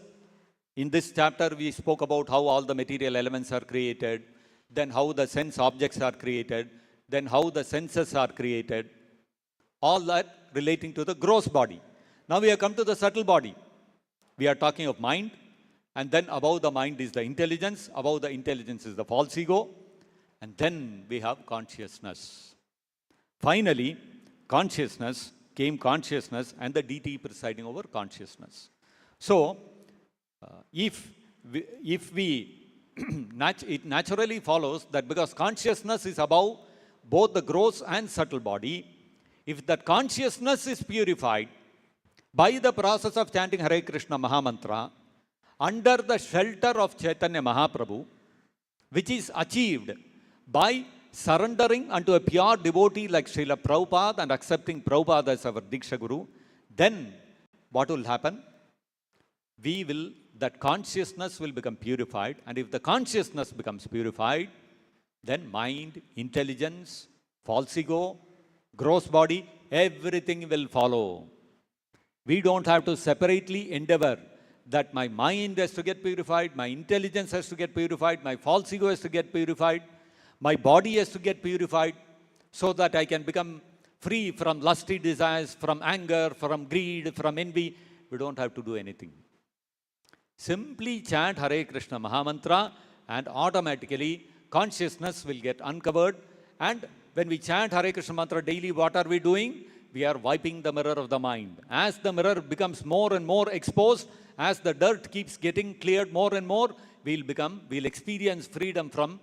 Speaker 1: in this chapter, we spoke about how all the material elements are created, then how the sense objects are created, then how the senses are created, all that relating to the gross body. Now we have come to the subtle body. We are talking of mind, and then above the mind is the intelligence, above the intelligence is the false ego, and then we have consciousness. Finally, consciousness came consciousness and the deity presiding over consciousness. So, it naturally follows that because consciousness is above both the gross and subtle body, if that consciousness is purified by the process of chanting Hare Kṛṣṇa Mahāmantra under the shelter of Chaitanya Mahaprabhu, which is achieved by surrendering unto a pure devotee like Srila Prabhupada and accepting Prabhupada as our Diksha Guru, then what will happen? That consciousness will become purified, and if the consciousness becomes purified, then mind, intelligence, false ego, gross body, everything will follow. We don't have to separately endeavor that my mind has to get purified, my intelligence has to get purified, my false ego has to get purified, my body has to get purified, so that I can become free from lusty desires, from anger, from greed, from envy. We don't have to do anything. Simply chant Hare Krishna Mahamantra and automatically consciousness will get uncovered. And when we chant Hare Krishna Mantra daily, what are we doing? We are wiping the mirror of the mind. As the mirror becomes more and more exposed, as the dirt keeps getting cleared more and more, we'll experience freedom from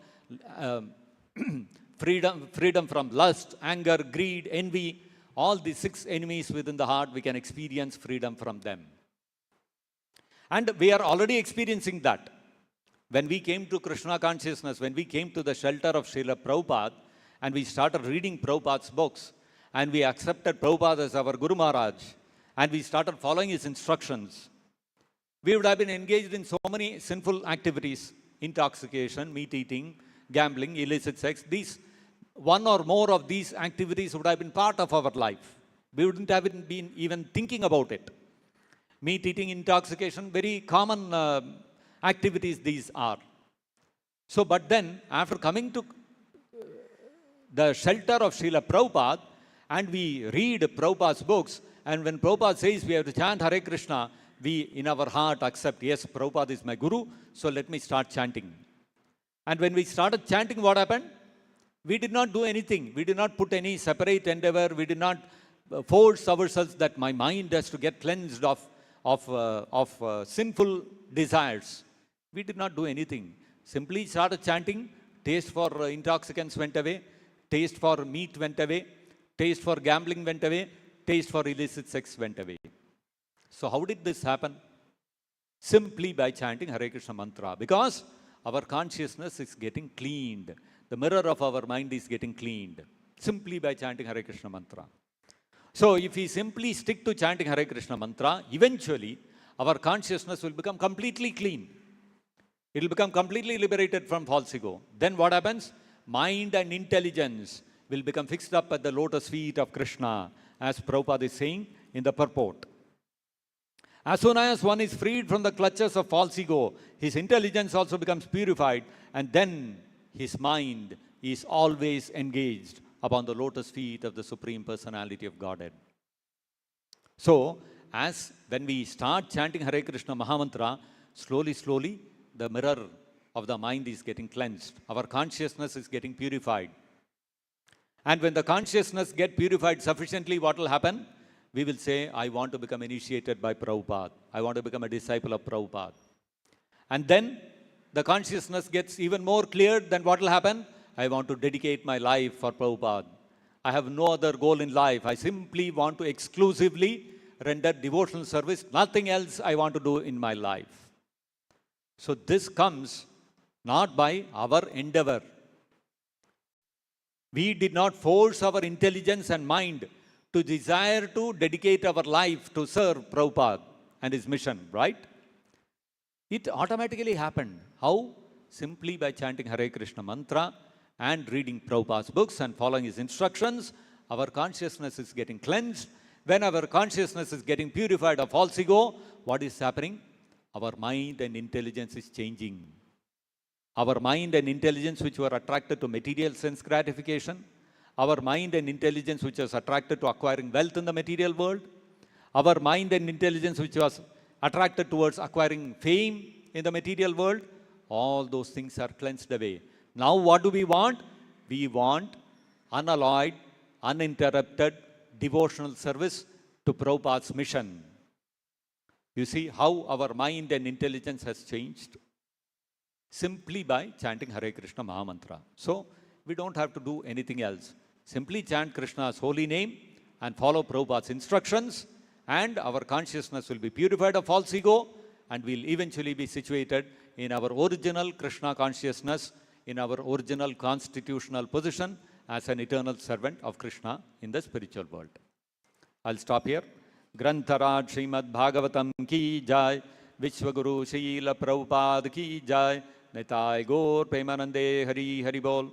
Speaker 1: freedom from lust, anger, greed, envy. All the 6 enemies within the heart, we can experience freedom from them. And we are already experiencing that. When we came to Krishna consciousness, when we came to the shelter of Srila Prabhupada, and we started reading Prabhupada's books, and we accepted Prabhupada as our Guru Maharaj, and we started following his instructions, we would have been engaged in so many sinful activities: intoxication, meat eating, gambling, illicit sex. These, one or more of these activities would have been part of our life. We wouldn't have been even thinking about it. Meat eating, intoxication, very common activities these are. So, but then, after coming to the shelter of Srila Prabhupada, and we read Prabhupada's books, and when Prabhupada says we have to chant Hare Krishna, we in our heart accept, yes, Prabhupada is my Guru, so let me start chanting. And when we started chanting, what happened? We did not do anything. We did not put any separate endeavor. We did not force ourselves that my mind has to get cleansed of sinful desires. We did not do anything. Simply started chanting. Taste for intoxicants went away. Taste for meat went away. Taste for gambling went away. Taste for illicit sex went away. So how did this happen? Simply by chanting Hare Krishna Mantra. Because our consciousness is getting cleaned. The mirror of our mind is getting cleaned. Simply by chanting Hare Krishna Mantra. So if we simply stick to chanting Hare Krishna Mantra, eventually our consciousness will become completely clean. It will become completely liberated from false ego. Then what happens? Mind and intelligence will become fixed up at the lotus feet of Krishna, as Prabhupada is saying in the purport. As soon as one is freed from the clutches of false ego, his intelligence also becomes purified, and then his mind is always engaged upon the lotus feet of the Supreme Personality of Godhead. So, as when we start chanting Hare Krishna Mahamantra, slowly, the mirror of the mind is getting cleansed. Our consciousness is getting purified. And when the consciousness gets purified sufficiently, what will happen? We will say, I want to become initiated by Prabhupada. I want to become a disciple of Prabhupada. And then the consciousness gets even more cleared. Then what will happen? I want to dedicate my life for Prabhupada. I have no other goal in life. I simply want to exclusively render devotional service. Nothing else I want to do in my life. So this comes not by our endeavor. We did not force our intelligence and mind to desire to dedicate our life to serve Prabhupada and his mission, right? It automatically happened. How? Simply by chanting Hare Krishna Mantra and reading Prabhupada's books and following his instructions, our consciousness is getting cleansed. When our consciousness is getting purified of false ego, what is happening? Our mind and intelligence is changing. Our mind and intelligence which were attracted to material sense gratification, our mind and intelligence which was attracted to acquiring wealth in the material world, our mind and intelligence which was attracted towards acquiring fame in the material world, all those things are cleansed away. Now what do we want? We want unalloyed, uninterrupted devotional service to Prabhupada's mission. You see how our mind and intelligence has changed? Simply by chanting Hare Krishna Mahamantra. So, we don't have to do anything else. Simply chant Krishna's holy name and follow Prabhupada's instructions, and our consciousness will be purified of false ego, and we'll eventually be situated in our original Krishna consciousness, in our original constitutional position as an eternal servant of Krishna in the spiritual world. I'll stop here. Grantharaj Srimad Bhagavatam ki jai, Vishwaguru Srila Prabhupada ki jai, Nitai Gaur Premanande Hari Hari Bol.